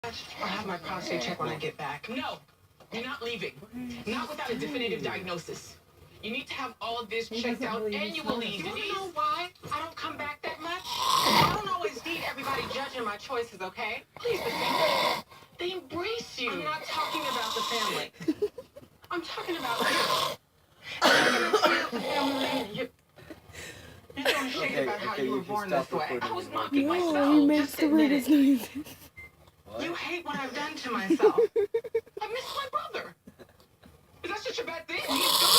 I'll have my prostate checked when I get back. No, you're not leaving. Not without a definitive diagnosis. You need to have all of this checked out, and you will leave. You wanna know why I don't come back that much? I don't always need everybody judging my choices, okay? Please, the family. They embrace you. I'm not talking about the family. I'm talking about you. The family. You're throwing shade about how you were born this way. I was mocking myself. He makes the weirdest noises. You hate what I've done to myself. I miss my brother. Is that such a bad thing? He's gone.